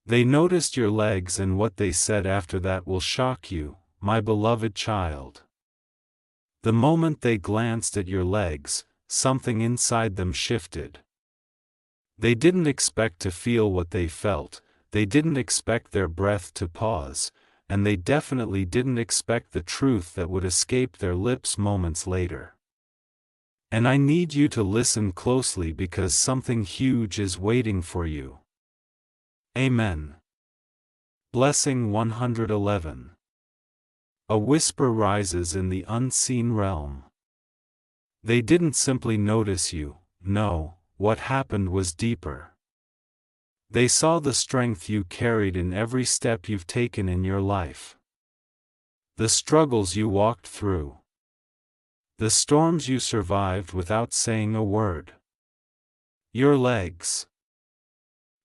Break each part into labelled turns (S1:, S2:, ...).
S1: They noticed your legs, and what they said after that will shock you, my beloved child. The moment they glanced at your legs, something inside them shifted. They didn't expect to feel what they felt, they didn't expect their breath to pause, and they definitely didn't expect the truth that would escape their lips moments later. And I need you to listen closely, because something huge is waiting for you. Amen. Blessing 111. A whisper rises in the unseen realm. They didn't simply notice you, no, what happened was deeper. They saw the strength you carried in every step you've taken in your life. The struggles you walked through. The storms you survived without saying a word. Your legs.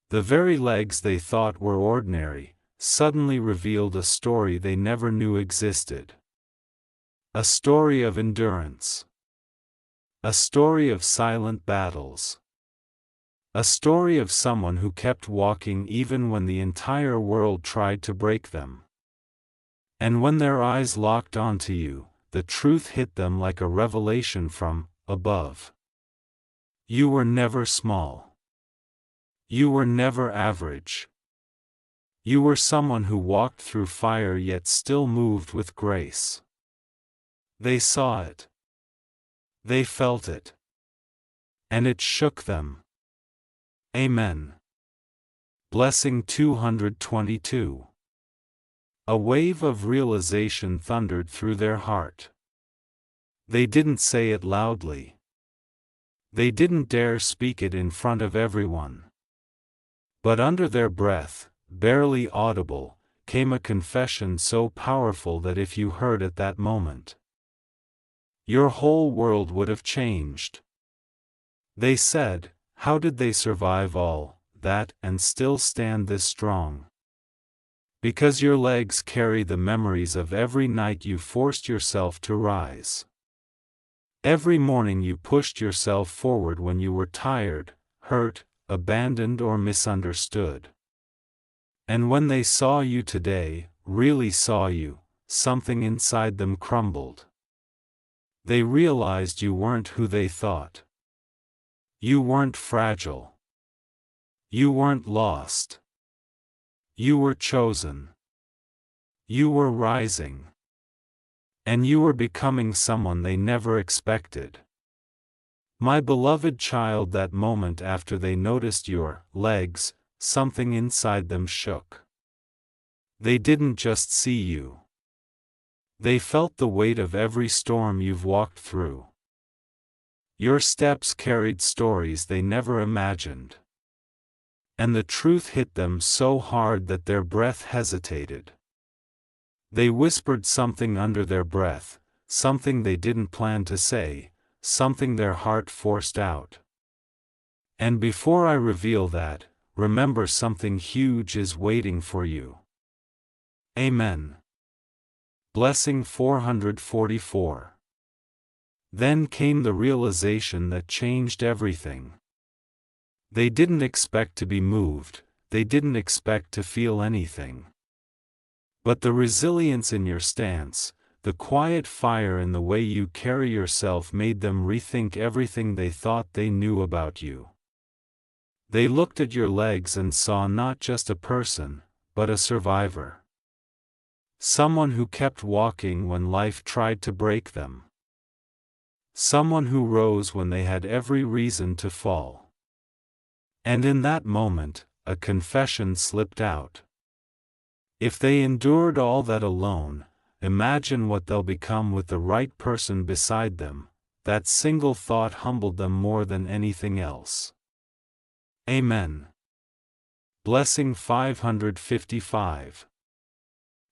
S1: The very legs they thought were ordinary, suddenly revealed a story they never knew existed. A story of endurance. A story of silent battles. A story of someone who kept walking even when the entire world tried to break them. And when their eyes locked onto you, the truth hit them like a revelation from above. You were never small. You were never average. You were someone who walked through fire yet still moved with grace. They saw it. They felt it. And it shook them. Amen. Blessing 222. A wave of realization thundered through their heart. They didn't say it loudly. They didn't dare speak it in front of everyone. But under their breath, barely audible, came a confession so powerful that if you heard at that moment, your whole world would have changed. They said, how did they survive all that and still stand this strong? Because your legs carry the memories of every night you forced yourself to rise. Every morning you pushed yourself forward when you were tired, hurt, abandoned, or misunderstood. And when they saw you today, really saw you, something inside them crumbled. They realized you weren't who they thought. You weren't fragile. You weren't lost. You were chosen. You were rising. And you were becoming someone they never expected. My beloved child, that moment after they noticed your legs, something inside them shook. They didn't just see you. They felt the weight of every storm you've walked through. Your steps carried stories they never imagined. And the truth hit them so hard that their breath hesitated. They whispered something under their breath, something they didn't plan to say, something their heart forced out. And before I reveal that, remember, something huge is waiting for you. Amen. Blessing 444. Then came the realization that changed everything. They didn't expect to be moved, they didn't expect to feel anything. But the resilience in your stance, the quiet fire in the way you carry yourself made them rethink everything they thought they knew about you. They looked at your legs and saw not just a person, but a survivor. Someone who kept walking when life tried to break them. Someone who rose when they had every reason to fall. And in that moment, a confession slipped out. If they endured all that alone, imagine what they'll become with the right person beside them. That single thought humbled them more than anything else. Amen. Blessing 555.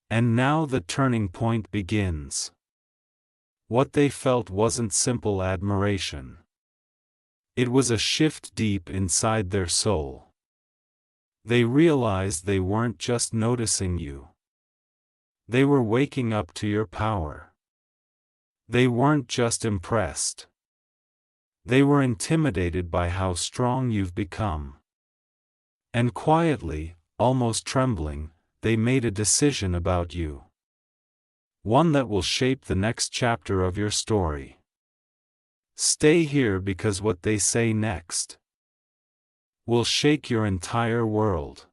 S1: And now the turning point begins. What they felt wasn't simple admiration. It was a shift deep inside their soul. They realized they weren't just noticing you. They were waking up to your power. They weren't just impressed. They were intimidated by how strong you've become. And quietly, almost trembling, they made a decision about you. One that will shape the next chapter of your story. Stay here because what they say next will shake your entire world.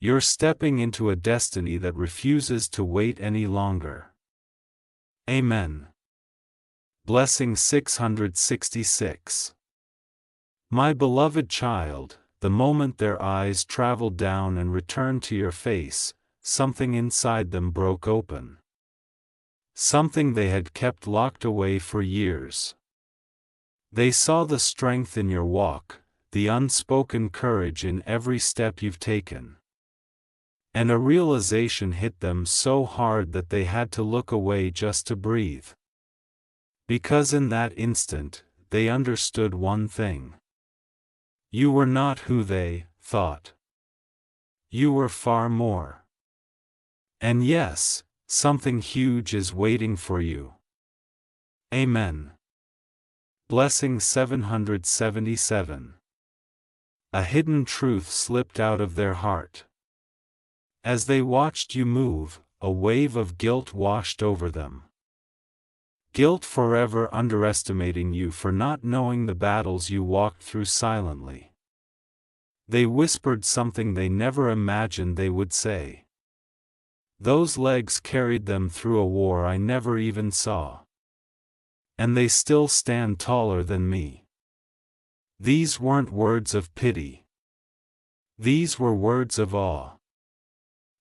S1: You're stepping into a destiny that refuses to wait any longer. Amen. Blessing 666. My beloved child, the moment their eyes traveled down and returned to your face, something inside them broke open. Something they had kept locked away for years. They saw the strength in your walk, the unspoken courage in every step you've taken. And a realization hit them so hard that they had to look away just to breathe. Because in that instant, they understood one thing. You were not who they thought. You were far more. And yes, something huge is waiting for you. Amen. Blessing 777. A hidden truth slipped out of their heart. As they watched you move, a wave of guilt washed over them. Guilt forever underestimating you for not knowing the battles you walked through silently. They whispered something they never imagined they would say. Those legs carried them through a war I never even saw. And they still stand taller than me. These weren't words of pity. These were words of awe.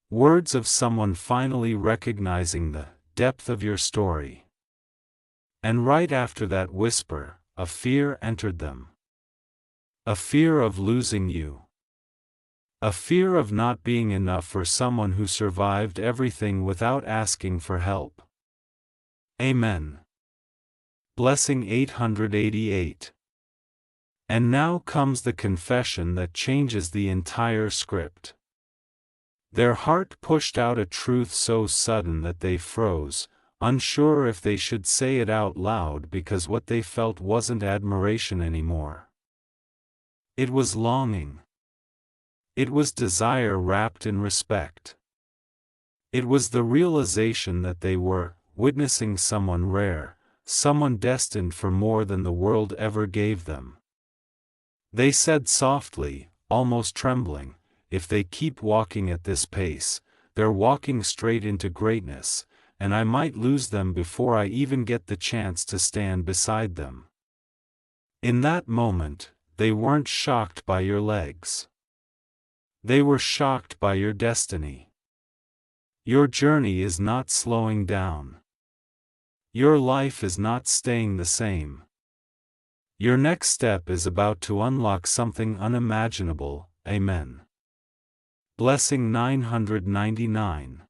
S1: Words of someone finally recognizing the depth of your story. And right after that whisper, a fear entered them. A fear of losing you. A fear of not being enough for someone who survived everything without asking for help. Amen. Blessing 888. And now comes the confession that changes the entire script. Their heart pushed out a truth so sudden that they froze, unsure if they should say it out loud because what they felt wasn't admiration anymore. It was longing. It was desire wrapped in respect. It was the realization that they were witnessing someone rare, someone destined for more than the world ever gave them. They said softly, almost trembling, if they keep walking at this pace, they're walking straight into greatness, and I might lose them before I even get the chance to stand beside them. In that moment, they weren't shocked by your legs. They were shocked by your destiny. Your journey is not slowing down. Your life is not staying the same. Your next step is about to unlock something unimaginable. Amen. Blessing 999.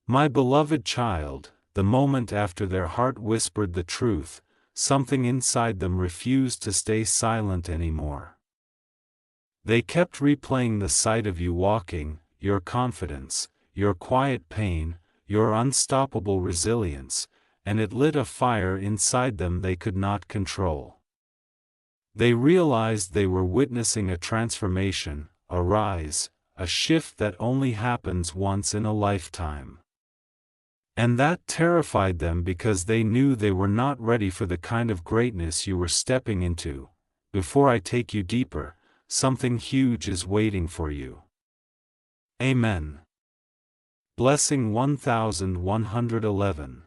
S1: My beloved child, the moment after their heart whispered the truth, something inside them refused to stay silent anymore. They kept replaying the sight of you walking, your confidence, your quiet pain, your unstoppable resilience, and it lit a fire inside them they could not control. They realized they were witnessing a transformation, a rise, a shift that only happens once in a lifetime. And that terrified them because they knew they were not ready for the kind of greatness you were stepping into. Before I take you deeper, something huge is waiting for you. Amen. Blessing 1111.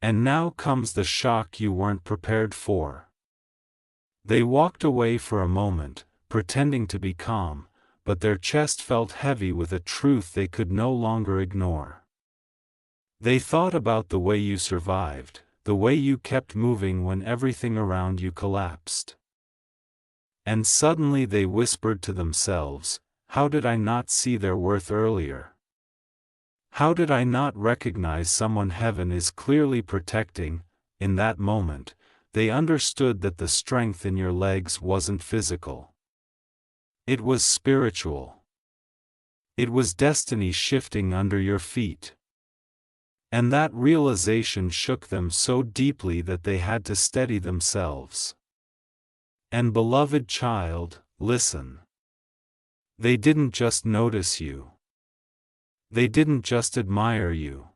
S1: And now comes the shock you weren't prepared for. They walked away for a moment, pretending to be calm, but their chest felt heavy with a truth they could no longer ignore. They thought about the way you survived, the way you kept moving when everything around you collapsed. And suddenly they whispered to themselves, how did I not see their worth earlier? How did I not recognize someone heaven is clearly protecting? In that moment, they understood that the strength in your legs wasn't physical. It was spiritual. It was destiny shifting under your feet. And that realization shook them so deeply that they had to steady themselves. And beloved child, listen. They didn't just notice you. They didn't just admire you.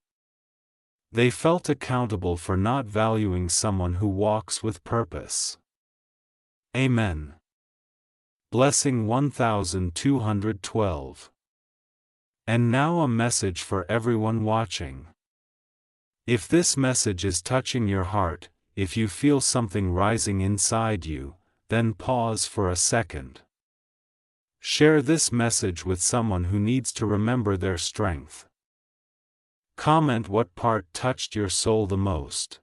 S1: They felt accountable for not valuing someone who walks with purpose. Amen. Blessing 1212. And now a message for everyone watching. If this message is touching your heart, if you feel something rising inside you, then pause for a second. Share this message with someone who needs to remember their strength. Comment what part touched your soul the most.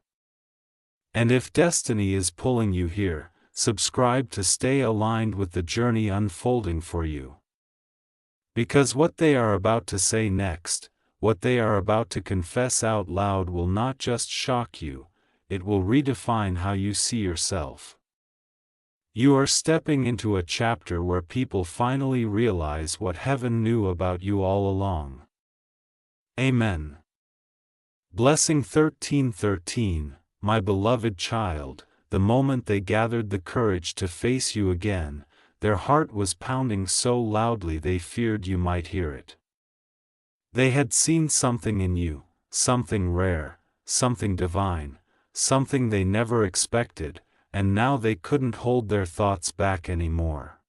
S1: And if destiny is pulling you here, subscribe to stay aligned with the journey unfolding for you. Because what they are about to say next, what they are about to confess out loud will not just shock you, it will redefine how you see yourself. You are stepping into a chapter where people finally realize what heaven knew about you all along. Amen. Blessing 1313, my beloved child, the moment they gathered the courage to face you again, their heart was pounding so loudly they feared you might hear it. They had seen something in you, something rare, something divine, something they never expected, and now they couldn't hold their thoughts back anymore.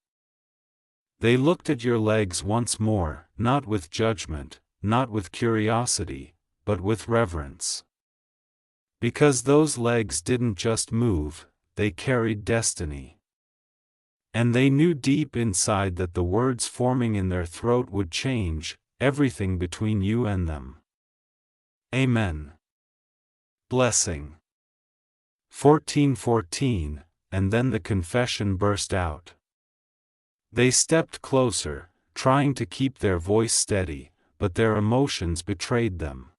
S1: They looked at your legs once more, not with judgment, not with curiosity, but with reverence. Because those legs didn't just move, they carried destiny. And they knew deep inside that the words forming in their throat would change everything between you and them. Amen. Blessing 1414, and then the confession burst out. They stepped closer, trying to keep their voice steady, but their emotions betrayed them.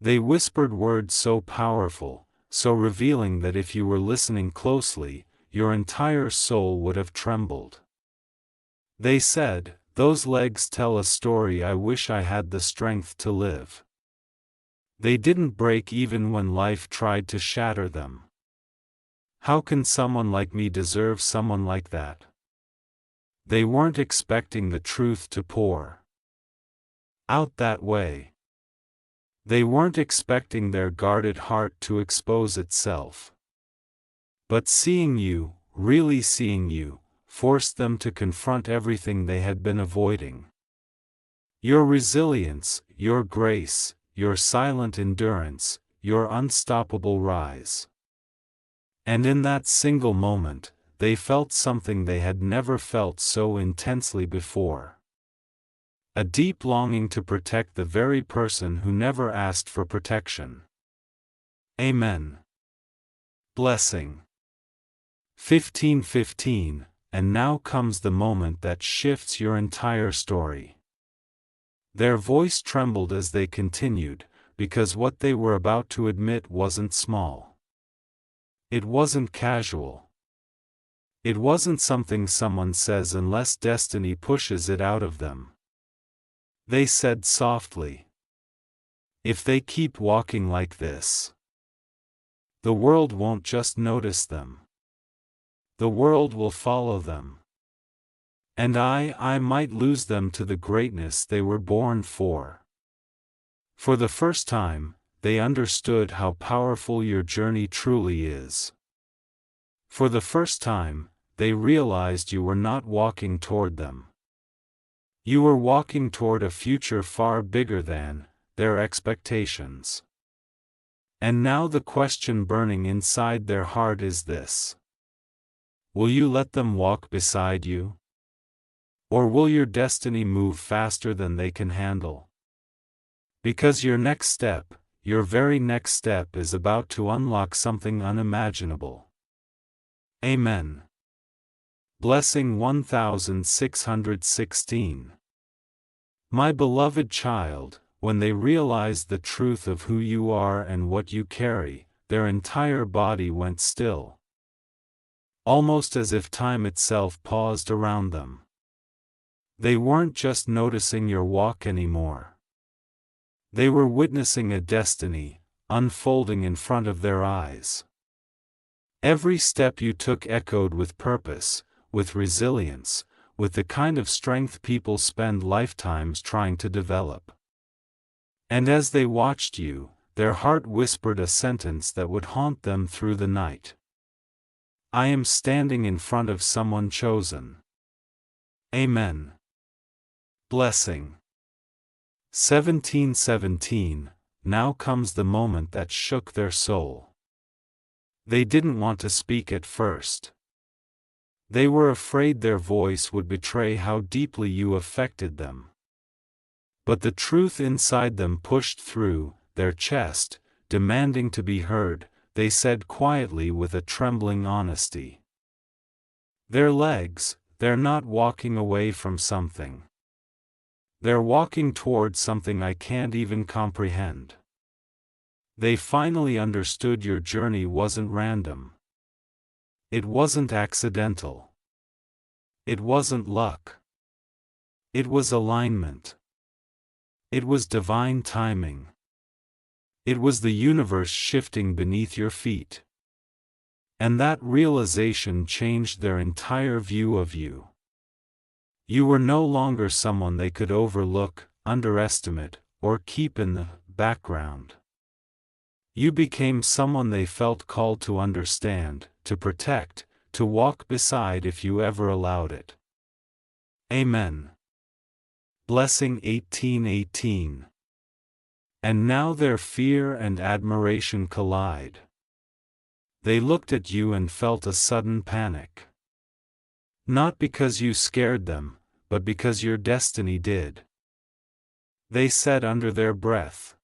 S1: They whispered words so powerful, so revealing that if you were listening closely, your entire soul would have trembled. They said, "Those legs tell a story I wish I had the strength to live." They didn't break even when life tried to shatter them. How can someone like me deserve someone like that? They weren't expecting the truth to pour out that way. They weren't expecting their guarded heart to expose itself. But seeing you, really seeing you, forced them to confront everything they had been avoiding. Your resilience, your grace, your silent endurance, your unstoppable rise. And in that single moment, they felt something they had never felt so intensely before. A deep longing to protect the very person who never asked for protection. Amen. Blessing 1515, and now comes the moment that shifts your entire story. Their voice trembled as they continued, because what they were about to admit wasn't small. It wasn't casual. It wasn't something someone says unless destiny pushes it out of them. They said softly, "If they keep walking like this, the world won't just notice them. The world will follow them. And I might lose them to the greatness they were born for." For the first time, they understood how powerful your journey truly is. For the first time, they realized you were not walking toward them. You were walking toward a future far bigger than their expectations. And now the question burning inside their heart is this: will you let them walk beside you? Or will your destiny move faster than they can handle? Because your next step, your very next step, is about to unlock something unimaginable. Amen. Blessing 1616. My beloved child, when they realized the truth of who you are and what you carry, their entire body went still. Almost as if time itself paused around them. They weren't just noticing your walk anymore. They were witnessing a destiny unfolding in front of their eyes. Every step you took echoed with purpose, with resilience, with the kind of strength people spend lifetimes trying to develop. And as they watched you, their heart whispered a sentence that would haunt them through the night. I am standing in front of someone chosen. Amen. Blessing. 1717, now comes the moment that shook their soul. They didn't want to speak at first. They were afraid their voice would betray how deeply you affected them. But the truth inside them pushed through their chest, demanding to be heard. They said quietly with a trembling honesty. Their legs, they're not walking away from something. They're walking toward something I can't even comprehend. They finally understood your journey wasn't random. It wasn't accidental. It wasn't luck. It was alignment. It was divine timing. It was the universe shifting beneath your feet. And that realization changed their entire view of you. You were no longer someone they could overlook, underestimate, or keep in the background. You became someone they felt called to understand, to protect, to walk beside if you ever allowed it. Amen. Blessing 1818. And now their fear and admiration collide. They looked at you and felt a sudden panic. Not because you scared them, but because your destiny did. They said under their breath,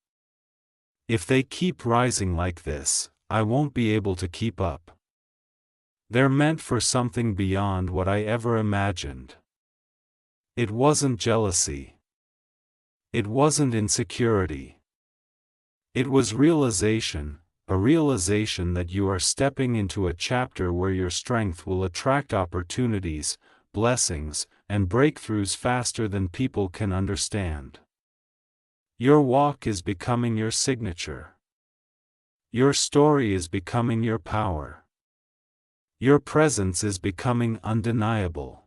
S1: if they keep rising like this, I won't be able to keep up. They're meant for something beyond what I ever imagined. It wasn't jealousy. It wasn't insecurity. It was realization, a realization that you are stepping into a chapter where your strength will attract opportunities, blessings, and breakthroughs faster than people can understand. Your walk is becoming your signature. Your story is becoming your power. Your presence is becoming undeniable.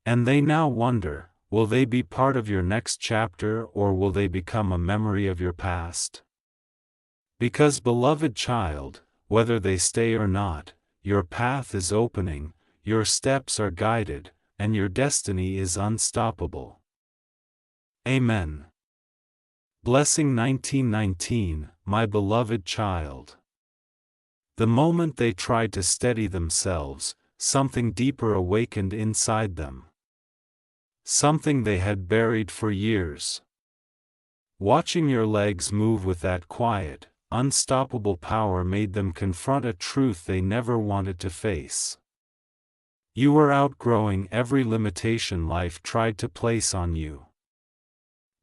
S1: And they now wonder, will they be part of your next chapter or will they become a memory of your past? Because, beloved child, whether they stay or not, your path is opening, your steps are guided, and your destiny is unstoppable. Amen. Blessing 1919, my beloved child. The moment they tried to steady themselves, something deeper awakened inside them. Something they had buried for years. Watching your legs move with that quiet, unstoppable power made them confront a truth they never wanted to face. You were outgrowing every limitation life tried to place on you.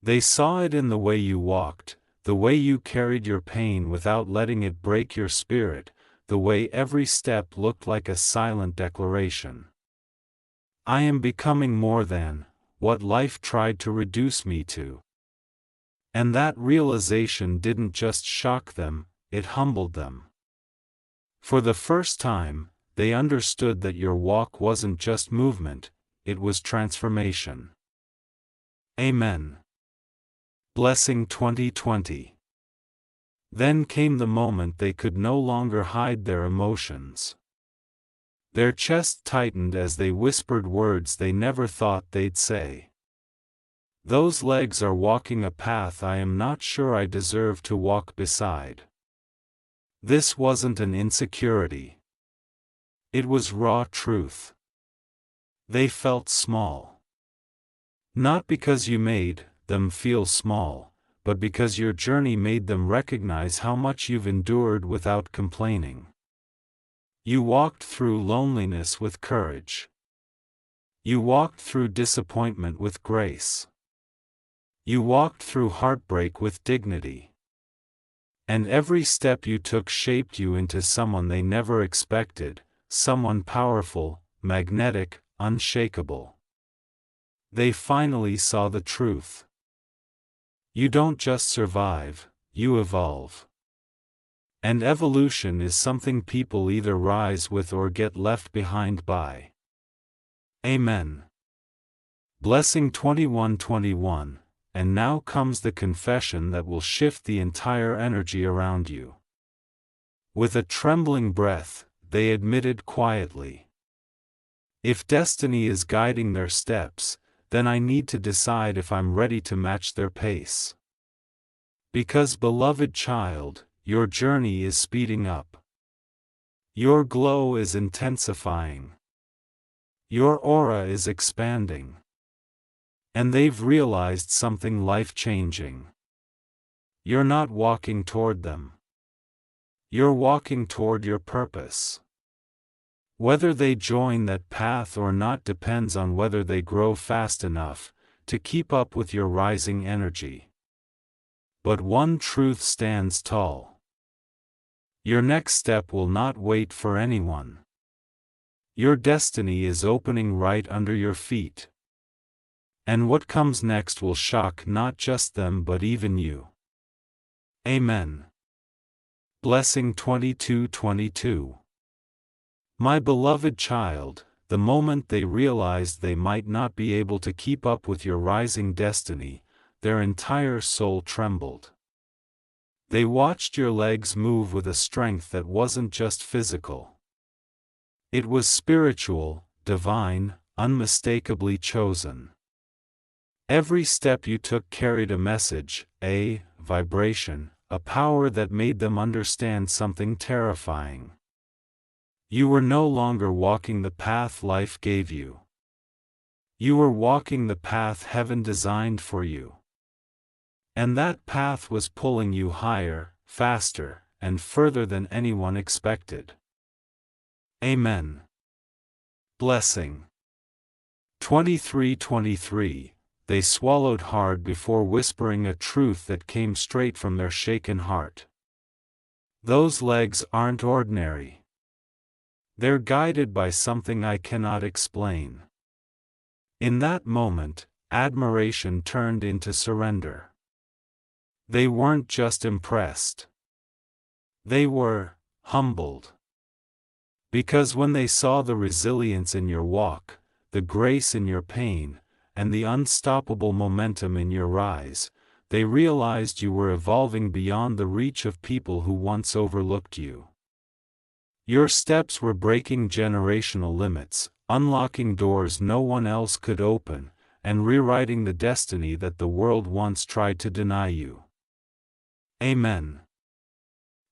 S1: They saw it in the way you walked, the way you carried your pain without letting it break your spirit, the way every step looked like a silent declaration. I am becoming more than what life tried to reduce me to. And that realization didn't just shock them, it humbled them. For the first time, they understood that your walk wasn't just movement, it was transformation. Amen. Blessing 2020. Then came the moment they could no longer hide their emotions. Their chest tightened as they whispered words they never thought they'd say. Those legs are walking a path I am not sure I deserve to walk beside. This wasn't an insecurity. It was raw truth. They felt small. Not because you made them feel small, but because your journey made them recognize how much you've endured without complaining. You walked through loneliness with courage. You walked through disappointment with grace. You walked through heartbreak with dignity. And every step you took shaped you into someone they never expected, someone powerful, magnetic, unshakable. They finally saw the truth. You don't just survive, you evolve. And evolution is something people either rise with or get left behind by. Amen. Blessing 21:21, and now comes the confession that will shift the entire energy around you. With a trembling breath, they admitted quietly, "If destiny is guiding their steps, then I need to decide if I'm ready to match their pace. Because, beloved child, your journey is speeding up. Your glow is intensifying. Your aura is expanding. And they've realized something life-changing. You're not walking toward them. You're walking toward your purpose. Whether they join that path or not depends on whether they grow fast enough to keep up with your rising energy. But one truth stands tall. Your next step will not wait for anyone. Your destiny is opening right under your feet. And what comes next will shock not just them but even you. Amen. Blessing 22:22. My beloved child, the moment they realized they might not be able to keep up with your rising destiny, their entire soul trembled. They watched your legs move with a strength that wasn't just physical. It was spiritual, divine, unmistakably chosen. Every step you took carried a message, a vibration, a power that made them understand something terrifying. You were no longer walking the path life gave you. You were walking the path heaven designed for you. And that path was pulling you higher, faster, and further than anyone expected. Amen. Blessing 23:23. They swallowed hard before whispering a truth that came straight from their shaken heart. Those legs aren't ordinary. They're guided by something I cannot explain. In that moment, admiration turned into surrender. They weren't just impressed. They were humbled. Because when they saw the resilience in your walk, the grace in your pain, and the unstoppable momentum in your rise, they realized you were evolving beyond the reach of people who once overlooked you. Your steps were breaking generational limits, unlocking doors no one else could open, and rewriting the destiny that the world once tried to deny you. Amen.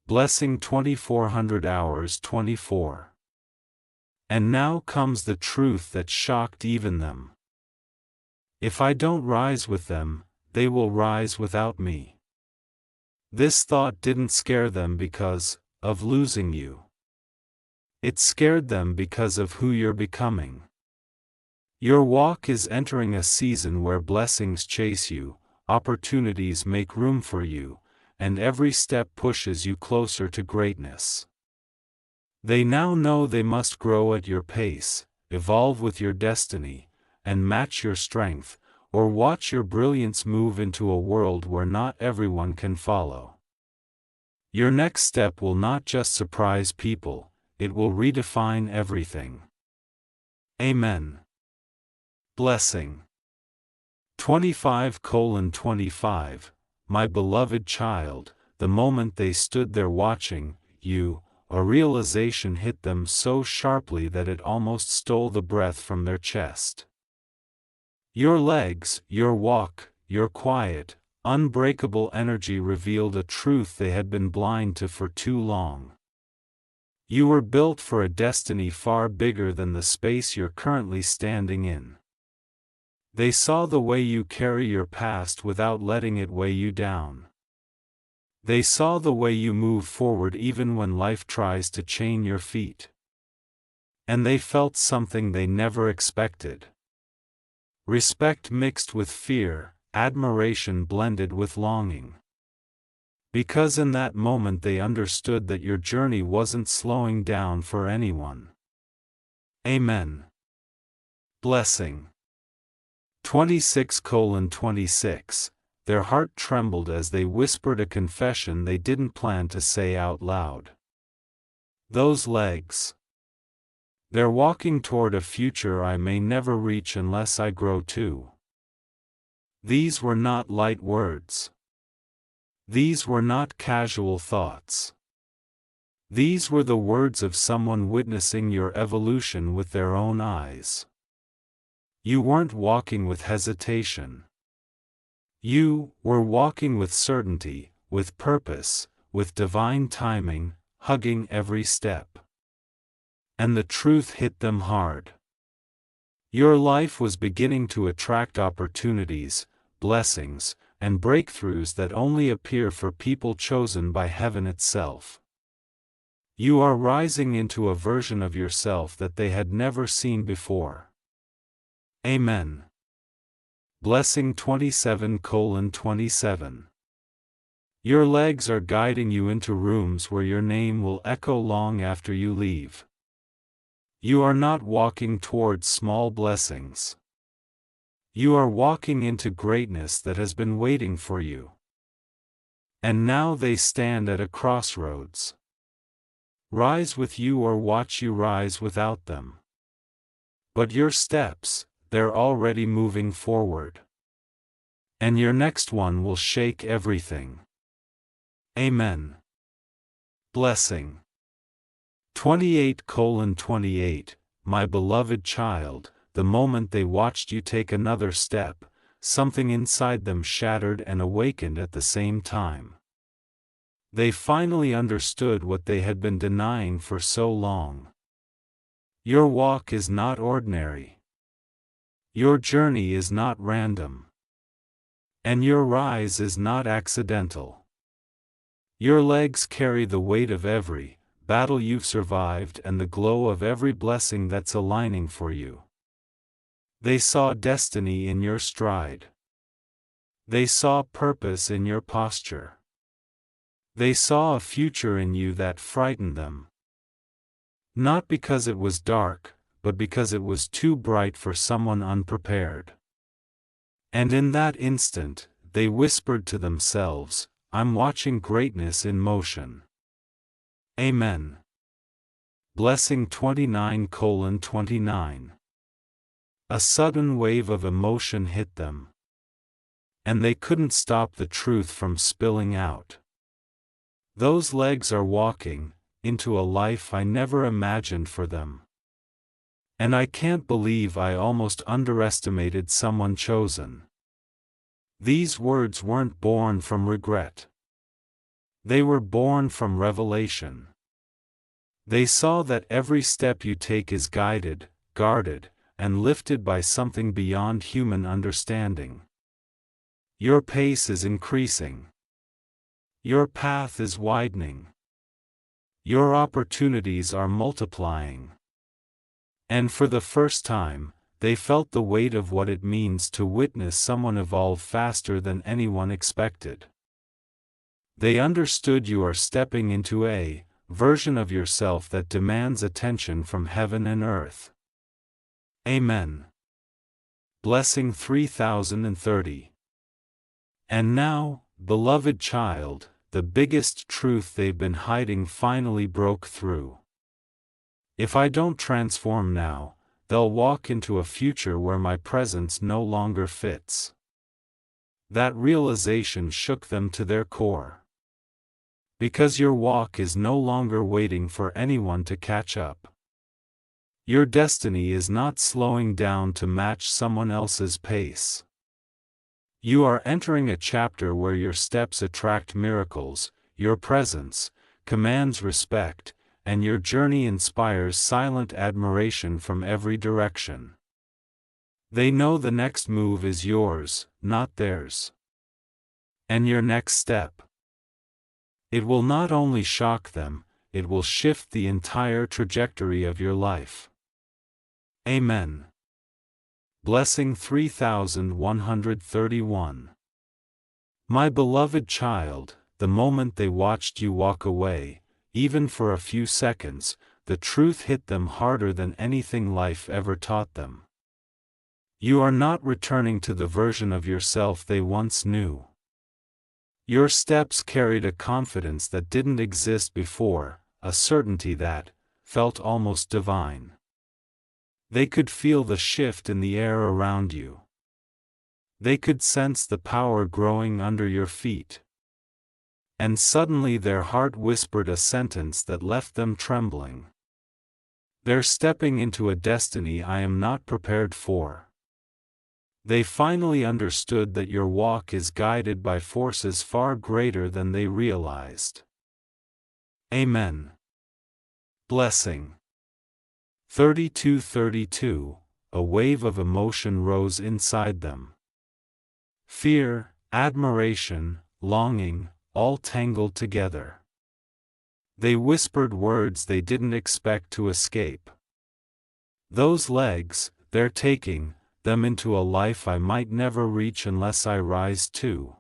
S1: Blessing 2400 hours 24. And now comes the truth that shocked even them. If I don't rise with them, they will rise without me. This thought didn't scare them because of losing you. It scared them because of who you're becoming. Your walk is entering a season where blessings chase you, opportunities make room for you, and every step pushes you closer to greatness. They now know they must grow at your pace, evolve with your destiny, and match your strength, or watch your brilliance move into a world where not everyone can follow. Your next step will not just surprise people, it will redefine everything. Amen. Blessing 25:25. My beloved child, the moment they stood there watching you, a realization hit them so sharply that it almost stole the breath from their chest. Your legs, your walk, your quiet, unbreakable energy revealed a truth they had been blind to for too long. You were built for a destiny far bigger than the space you're currently standing in. They saw the way you carry your past without letting it weigh you down. They saw the way you move forward even when life tries to chain your feet. And they felt something they never expected. Respect mixed with fear, admiration blended with longing. Because in that moment they understood that your journey wasn't slowing down for anyone. Amen. Blessing 26:26. Their heart trembled as they whispered a confession they didn't plan to say out loud. Those legs. They're walking toward a future I may never reach unless I grow too. These were not light words. These were not casual thoughts. These were the words of someone witnessing your evolution with their own eyes. You weren't walking with hesitation. You were walking with certainty, with purpose, with divine timing, hugging every step. And the truth hit them hard. Your life was beginning to attract opportunities, blessings, and breakthroughs that only appear for people chosen by heaven itself. You are rising into a version of yourself that they had never seen before. Amen. Blessing 27:27. Your legs are guiding you into rooms where your name will echo long after you leave. You are not walking towards small blessings. You are walking into greatness that has been waiting for you. And now they stand at a crossroads. Rise with you or watch you rise without them. But your steps, they're already moving forward. And your next one will shake everything. Amen. Blessing 28:28. My beloved child, the moment they watched you take another step, something inside them shattered and awakened at the same time. They finally understood what they had been denying for so long. Your walk is not ordinary. Your journey is not random. And your rise is not accidental. Your legs carry the weight of every battle you've survived and the glow of every blessing that's aligning for you. They saw destiny in your stride. They saw purpose in your posture. They saw a future in you that frightened them. Not because it was dark, but because it was too bright for someone unprepared. And in that instant, they whispered to themselves, I'm watching greatness in motion. Amen. Blessing 29:29. A sudden wave of emotion hit them. And they couldn't stop the truth from spilling out. Those legs are walking into a life I never imagined for them. And I can't believe I almost underestimated someone chosen. These words weren't born from regret. They were born from revelation. They saw that every step you take is guided, guarded, and lifted by something beyond human understanding. Your pace is increasing. Your path is widening. Your opportunities are multiplying. And for the first time, they felt the weight of what it means to witness someone evolve faster than anyone expected. They understood you are stepping into a version of yourself that demands attention from heaven and earth. Amen. Blessing 3030. And now, beloved child, the biggest truth they've been hiding finally broke through. If I don't transform now, they'll walk into a future where my presence no longer fits. That realization shook them to their core. Because your walk is no longer waiting for anyone to catch up. Your destiny is not slowing down to match someone else's pace. You are entering a chapter where your steps attract miracles, your presence commands respect, and your journey inspires silent admiration from every direction. They know the next move is yours, not theirs. And your next step. It will not only shock them, it will shift the entire trajectory of your life. Amen. Blessing 3131. My beloved child, the moment they watched you walk away, even for a few seconds, the truth hit them harder than anything life ever taught them. You are not returning to the version of yourself they once knew. Your steps carried a confidence that didn't exist before, a certainty that felt almost divine. They could feel the shift in the air around you. They could sense the power growing under your feet. And suddenly their heart whispered a sentence that left them trembling. They're stepping into a destiny I am not prepared for. They finally understood that your walk is guided by forces far greater than they realized. Amen. Blessing. 32:32, a wave of emotion rose inside them. Fear, admiration, longing, all tangled together. They whispered words they didn't expect to escape. Those legs, they're taking them into a life I might never reach unless I rise too.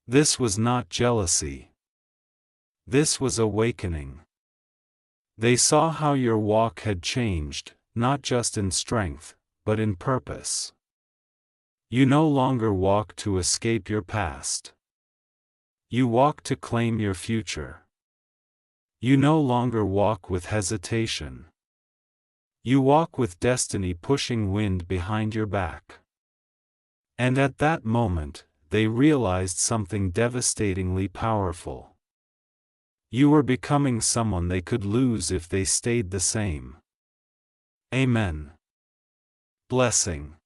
S1: This was not jealousy. This was awakening. They saw how your walk had changed, not just in strength, but in purpose. You no longer walk to escape your past. You walk to claim your future. You no longer walk with hesitation. You walk with destiny pushing wind behind your back. And at that moment, they realized something devastatingly powerful. You were becoming someone they could lose if they stayed the same. Amen. Blessing.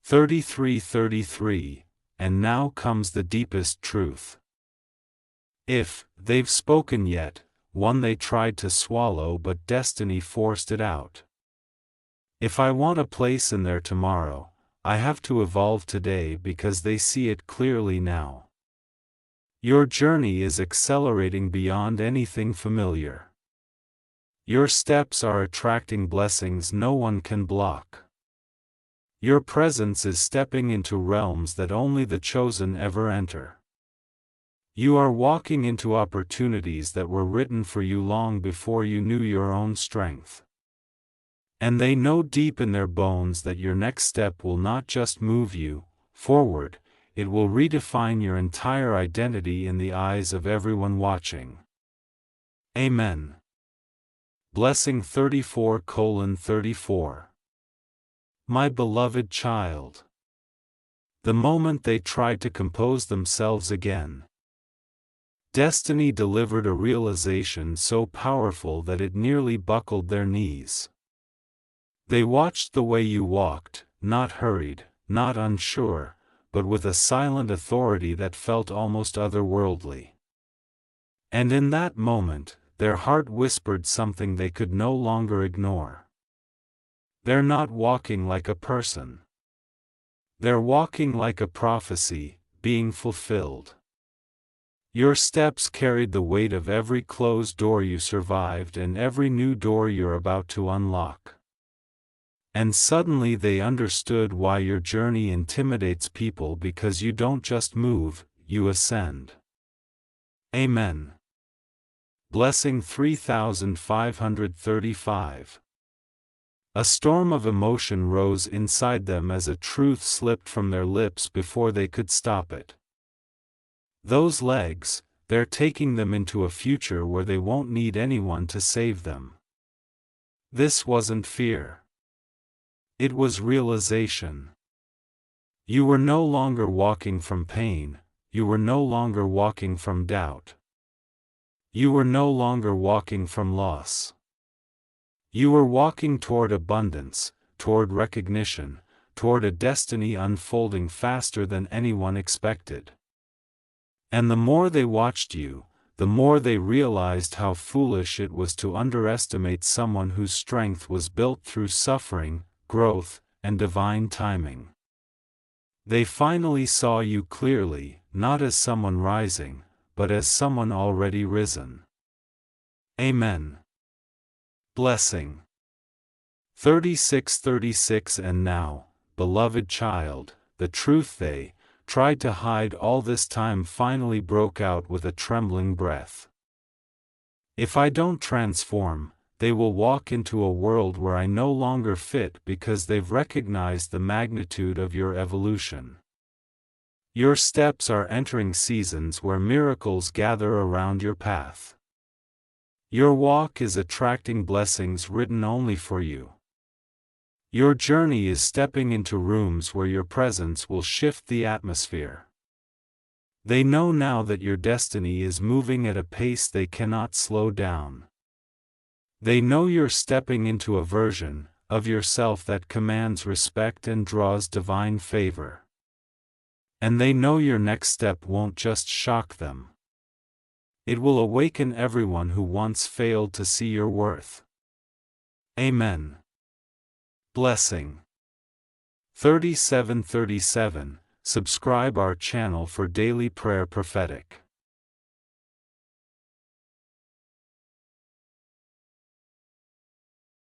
S1: 33:33, and now comes the deepest truth. If they've spoken yet, one they tried to swallow but destiny forced it out. If I want a place in their tomorrow, I have to evolve today because they see it clearly now. Your journey is accelerating beyond anything familiar. Your steps are attracting blessings no one can block. Your presence is stepping into realms that only the chosen ever enter. You are walking into opportunities that were written for you long before you knew your own strength. And they know deep in their bones that your next step will not just move you forward, it will redefine your entire identity in the eyes of everyone watching. Amen. Blessing 34:34. My beloved child. The moment they tried to compose themselves again, destiny delivered a realization so powerful that it nearly buckled their knees. They watched the way you walked, not hurried, not unsure, but with a silent authority that felt almost otherworldly. And in that moment, their heart whispered something they could no longer ignore. They're not walking like a person. They're walking like a prophecy, being fulfilled. Your steps carried the weight of every closed door you survived and every new door you're about to unlock. And suddenly they understood why your journey intimidates people, because you don't just move, you ascend. Amen. Blessing 3535. A storm of emotion rose inside them as a truth slipped from their lips before they could stop it. Those legs, they're taking them into a future where they won't need anyone to save them. This wasn't fear. It was realization. You were no longer walking from pain, you were no longer walking from doubt. You were no longer walking from loss. You were walking toward abundance, toward recognition, toward a destiny unfolding faster than anyone expected. And the more they watched you, the more they realized how foolish it was to underestimate someone whose strength was built through suffering, growth, and divine timing. They finally saw you clearly, not as someone rising, but as someone already risen. Amen. Blessing. 36:36. And now, beloved child, the truth they tried to hide all this time finally broke out with a trembling breath. If I don't transform, they will walk into a world where I no longer fit, because they've recognized the magnitude of your evolution. Your steps are entering seasons where miracles gather around your path. Your walk is attracting blessings written only for you. Your journey is stepping into rooms where your presence will shift the atmosphere. They know now that your destiny is moving at a pace they cannot slow down. They know you're stepping into a version of yourself that commands respect and draws divine favor. And they know your next step won't just shock them. It will awaken everyone who once failed to see your worth. Amen. Blessing. 3737. Subscribe our channel for daily prayer prophetic.